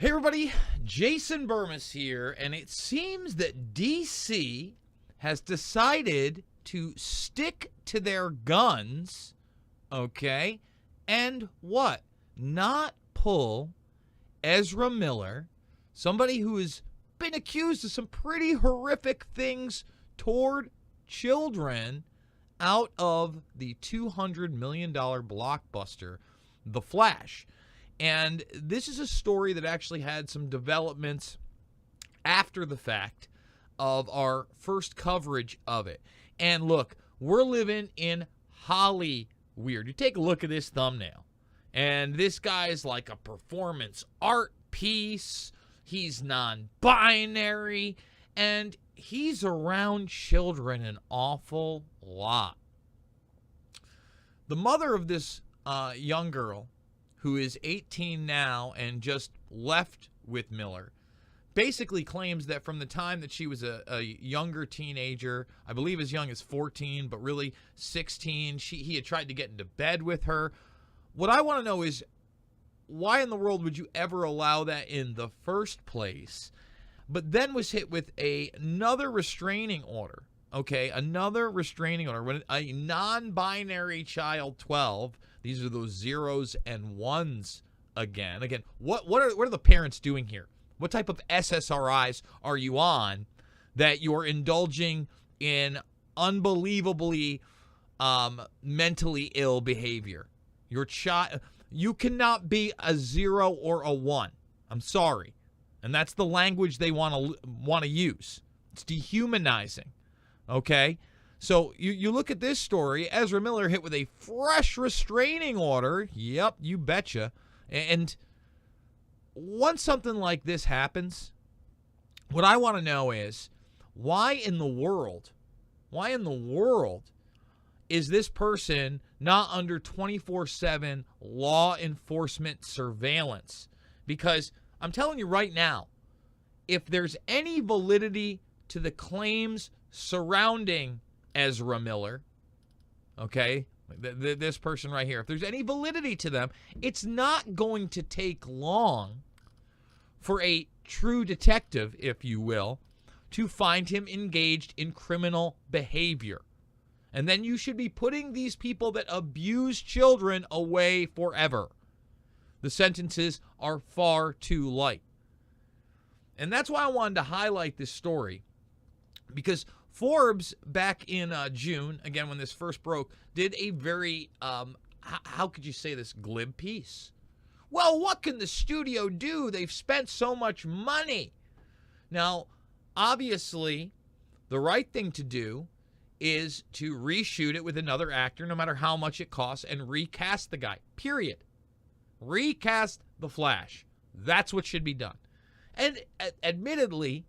Hey everybody, Jason Bermas here, and it seems that DC has decided to stick to their guns, okay, and what? Not pull Ezra Miller, somebody who has been accused of some pretty horrific things toward children, out of the $200 million blockbuster, The Flash. And this is a story that actually had some developments after the fact of our first coverage of it. And look, we're living in Hollywood. You take a look at this thumbnail, and this guy's like a performance art piece. He's non-binary, and he's around children an awful lot. The mother of this young girl, who is 18 now and just left with Miller, basically claims that from the time that she was a younger teenager, I believe as young as 14, but really 16, he had tried to get into bed with her. What I want to know is, why in the world would you ever allow that in the first place? But then was hit with another restraining order, okay? Another restraining order. When a non-binary child, 12, these are those zeros and ones again. Again, what are the parents doing here? What type of SSRIs are you on that you're indulging in unbelievably mentally ill behavior? Your child, you cannot be a 0 or a 1. I'm sorry. And that's the language they want to use. It's dehumanizing. Okay? So you look at this story, Ezra Miller hit with a fresh restraining order. Yep, you betcha. And once something like this happens, what I want to know is, why in the world is this person not under 24/7 law enforcement surveillance? Because I'm telling you right now, if there's any validity to the claims surrounding Ezra Miller, okay, this person right here, if there's any validity to them, it's not going to take long for a true detective, if you will, to find him engaged in criminal behavior. And then you should be putting these people that abuse children away forever. The sentences are far too light. And that's why I wanted to highlight this story, because Forbes, back in June, again, when this first broke, did a very, how could you say this, glib piece. Well, what can the studio do? They've spent so much money. Now, obviously, the right thing to do is to reshoot it with another actor, no matter how much it costs, and recast the guy, period. Recast the Flash. That's what should be done. And admittedly,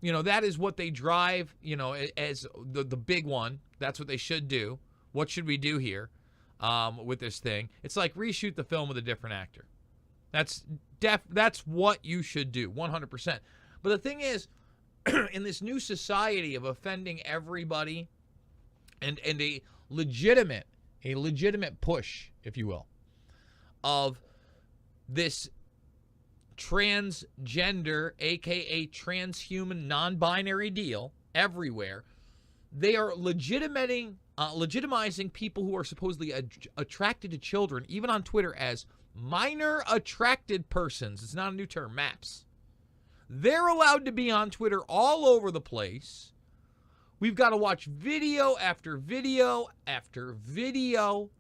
you know, that is what they drive, you know, as the big one. That's what they should do. What should we do here with this thing? It's like reshoot the film with a different actor. That's what you should do, 100%. But the thing is, in this new society of offending everybody, and a legitimate push, if you will, of this transgender, aka transhuman, non-binary deal everywhere, they are legitimizing people who are supposedly attracted to children, even on Twitter, as minor attracted persons. It's not a new term, MAPS. They're allowed to be on Twitter all over the place. We've got to watch video after video after video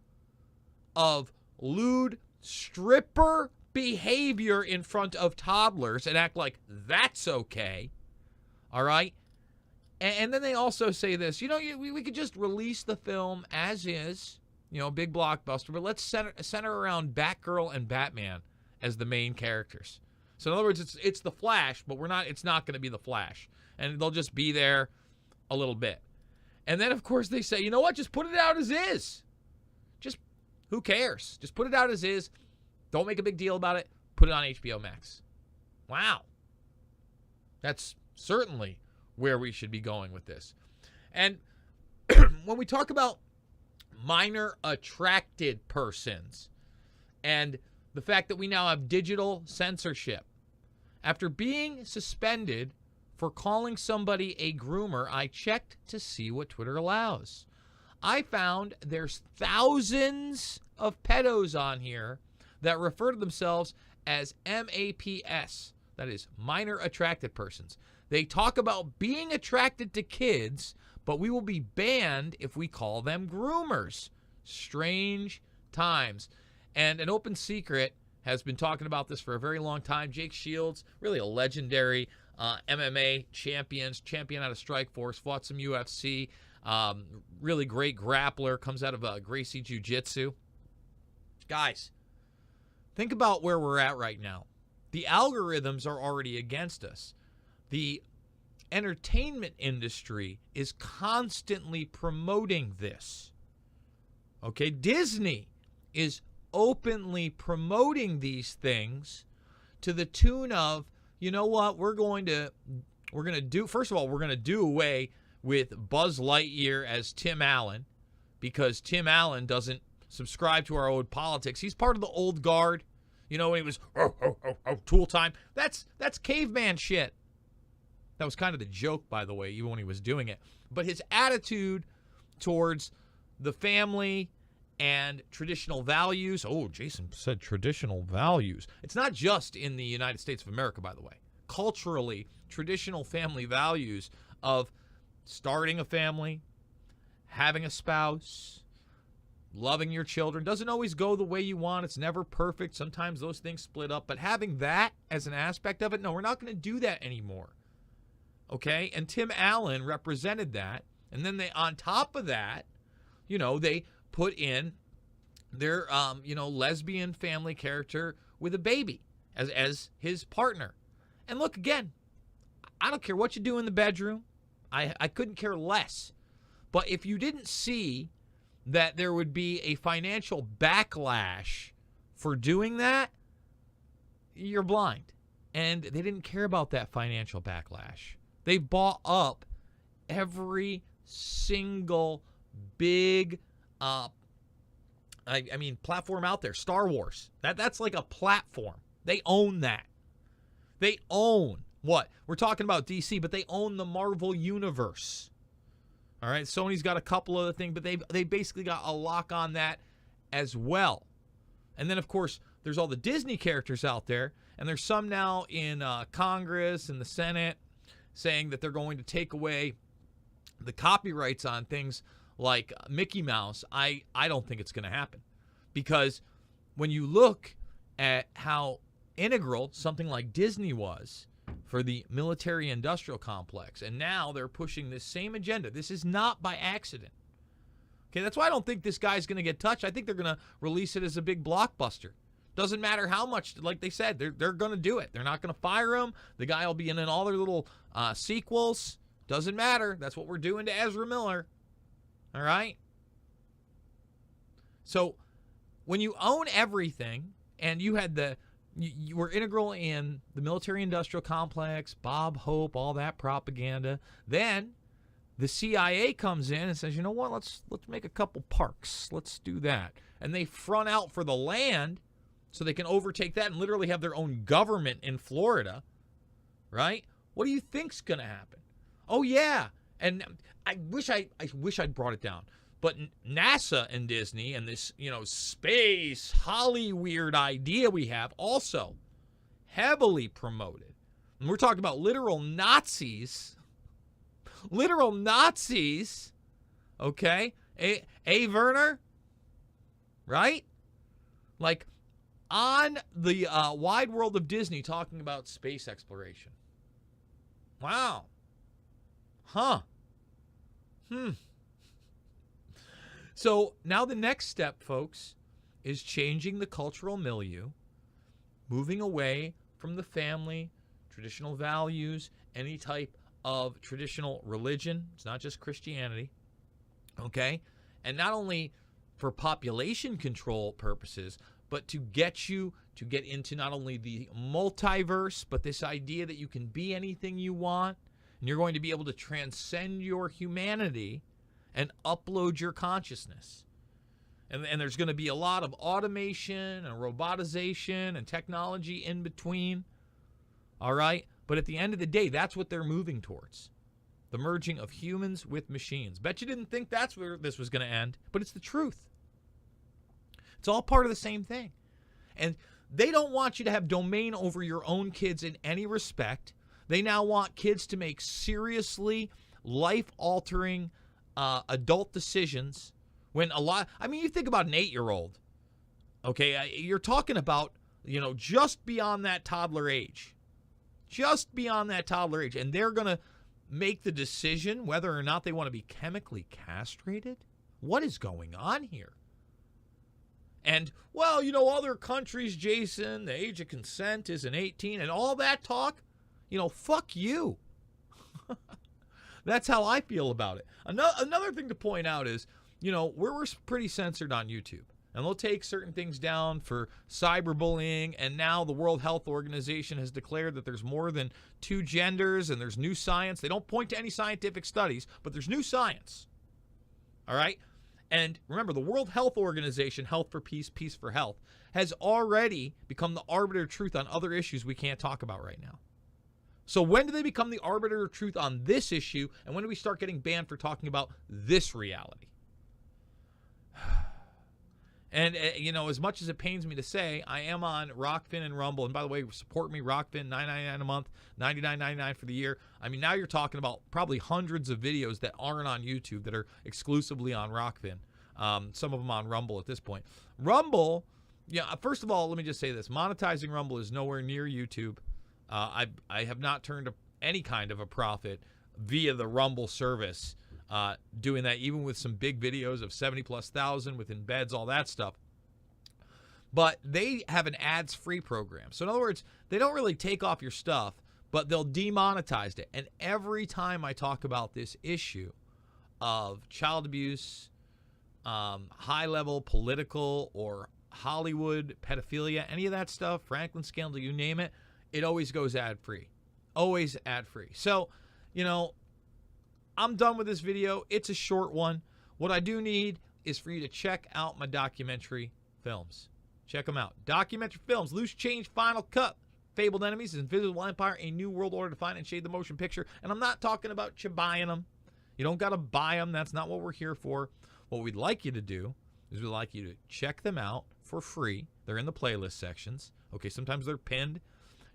of lewd stripper behavior in front of toddlers and act like that's okay. All right? And then they also say this, you know, we could just release the film as is, you know, big blockbuster, but let's center around Batgirl and Batman as the main characters. So in other words, it's the Flash, but it's not going to be the Flash. And they'll just be there a little bit. And then, of course, they say, you know what? Just put it out as is. Just, who cares? Just put it out as is. Don't make a big deal about it. Put it on HBO Max. Wow. That's certainly where we should be going with this. And when we talk about minor attracted persons and the fact that we now have digital censorship, After being suspended for calling somebody a groomer, I checked to see what Twitter allows. I found there's thousands of pedos on here that refer to themselves as MAPS, that is, minor attracted persons. They talk about being attracted to kids, but we will be banned if we call them groomers. Strange times. And an open secret has been talking about this for a very long time. Jake Shields, really a legendary MMA champion out of Strikeforce, fought some UFC, really great grappler, comes out of Gracie Jiu-Jitsu. Guys, think about where we're at right now. The algorithms are already against us. The entertainment industry is constantly promoting this. Okay, Disney is openly promoting these things to the tune of, you know what, we're going to do, first of all, we're going to do away with Buzz Lightyear as Tim Allen, because Tim Allen doesn't subscribe to our old politics. He's part of the old guard. You know, when he was tool time. That's caveman shit. That was kind of the joke, by the way, even when he was doing it. But his attitude towards the family and traditional values. Oh, Jason said traditional values. It's not just in the United States of America, by the way. Culturally, traditional family values of starting a family, having a spouse, loving your children doesn't always go the way you want. It's never perfect. Sometimes those things split up. But having that as an aspect of it, no, we're not going to do that anymore. Okay? And Tim Allen represented that. And then they, on top of that, you know, they put in their, lesbian family character with a baby as his partner. And look, again, I don't care what you do in the bedroom. I couldn't care less. But if you didn't see that there would be a financial backlash for doing that, you're blind. And they didn't care about that financial backlash. They bought up every single big platform out there. Star Wars. That's like a platform. They own that. They own what? We're talking about DC, but they own the Marvel Universe. All right, Sony's got a couple other things, but they basically got a lock on that as well. And then, of course, there's all the Disney characters out there, and there's some now in Congress and the Senate saying that they're going to take away the copyrights on things like Mickey Mouse. I don't think it's going to happen, because when you look at how integral something like Disney was for the military-industrial complex, and now they're pushing this same agenda. This is not by accident. Okay, that's why I don't think this guy's going to get touched. I think they're going to release it as a big blockbuster. Doesn't matter how much, like they said, they're going to do it. They're not going to fire him. The guy will be in all their little sequels. Doesn't matter. That's what we're doing to Ezra Miller. All right? So when you own everything, and you had you were integral in the military-industrial complex, Bob Hope, all that propaganda. Then the CIA comes in and says, you know what, let's make a couple parks. Let's do that. And they front out for the land so they can overtake that and literally have their own government in Florida, right? What do you think's going to happen? Oh, yeah. And I wish I'd brought it down. But NASA and Disney and this, space Hollyweird idea we have also heavily promoted. And we're talking about literal Nazis. Literal Nazis. Okay? A Werner? Right? Like on the wide world of Disney talking about space exploration. Wow. Huh. So now the next step, folks, is changing the cultural milieu, moving away from the family, traditional values, any type of traditional religion. It's not just Christianity, okay? And not only for population control purposes, but to get into not only the multiverse, but this idea that you can be anything you want, and you're going to be able to transcend your humanity and upload your consciousness. And there's going to be a lot of automation and robotization and technology in between. All right? But at the end of the day, that's what they're moving towards. The merging of humans with machines. Bet you didn't think that's where this was going to end, but it's the truth. It's all part of the same thing. And they don't want you to have domain over your own kids in any respect. They now want kids to make seriously life-altering adult decisions when you think about an 8-year-old, okay? You're talking about, just beyond that toddler age. Just beyond that toddler age. And they're going to make the decision whether or not they want to be chemically castrated? What is going on here? And, other countries, Jason, the age of consent isn't 18 and all that talk, fuck you. That's how I feel about it. Another thing to point out is, we're pretty censored on YouTube. And they'll take certain things down for cyberbullying. And now the World Health Organization has declared that there's more than 2 genders and there's new science. They don't point to any scientific studies, but there's new science. All right? And remember, the World Health Organization, Health for Peace, Peace for Health, has already become the arbiter of truth on other issues we can't talk about right now. So when do they become the arbiter of truth on this issue, and when do we start getting banned for talking about this reality? And, as much as it pains me to say, I am on Rockfin and Rumble. And by the way, support me, Rockfin, $9.99 a month, $99.99 for the year. I mean, now you're talking about probably hundreds of videos that aren't on YouTube that are exclusively on Rockfin. Some of them on Rumble at this point. Rumble, first of all, let me just say this. Monetizing Rumble is nowhere near YouTube. I have not turned any kind of a profit via the Rumble service. Doing that even with some big videos of 70,000+ with embeds, all that stuff. But they have an ads-free program. So in other words, they don't really take off your stuff, but they'll demonetize it. And every time I talk about this issue of child abuse, high-level political or Hollywood pedophilia, any of that stuff, Franklin scandal, you name it, it always goes ad-free. Always ad-free. So, I'm done with this video. It's a short one. What I do need is for you to check out my documentary films. Check them out. Documentary films, Loose Change, Final Cut, Fabled Enemies, Invisible Empire, A New World Order Defined, and Shade the Motion Picture. And I'm not talking about you buying them. You don't got to buy them. That's not what we're here for. What we'd like you to do is we'd like you to check them out for free. They're in the playlist sections. Okay, sometimes they're pinned.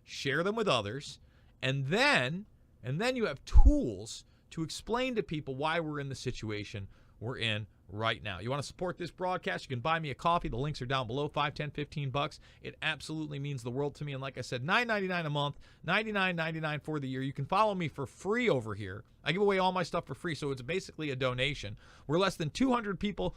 Share them with others. And then you have tools to explain to people why we're in the situation we're in right now. You want to support this broadcast, you can buy me a coffee. The links are down below, $5, $10, $15. It absolutely means the world to me. And like I said, $9.99 a month, $99.99 for the year. You can follow me for free over here. I give away all my stuff for free, so it's basically a donation. We're less than 200 people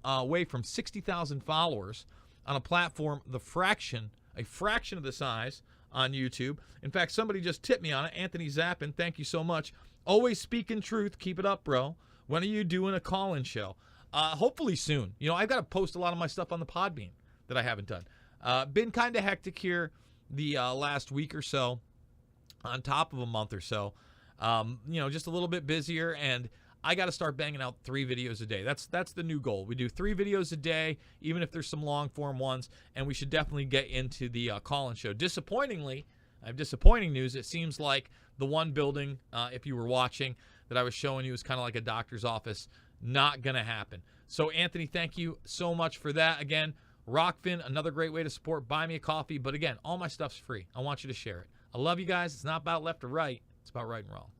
away from 60,000 followers on a platform a fraction of the size on YouTube. In fact, somebody just tipped me on it. Anthony Zappin, thank you so much. Always speaking truth. Keep it up, bro. When are you doing a call-in show? Hopefully soon. I've got to post a lot of my stuff on the Podbean that I haven't done. Been kind of hectic here the last week or so, on top of a month or so. Just a little bit busier, and I got to start banging out 3 videos a day. That's the new goal. We do 3 videos a day, even if there's some long-form ones, and we should definitely get into the call-in show. Disappointingly, I have disappointing news. It seems like the one building, if you were watching, that I was showing you is kind of like a doctor's office. Not going to happen. So, Anthony, thank you so much for that. Again, Rockfin, another great way to support. Buy me a coffee. But again, all my stuff's free. I want you to share it. I love you guys. It's not about left or right. It's about right and wrong.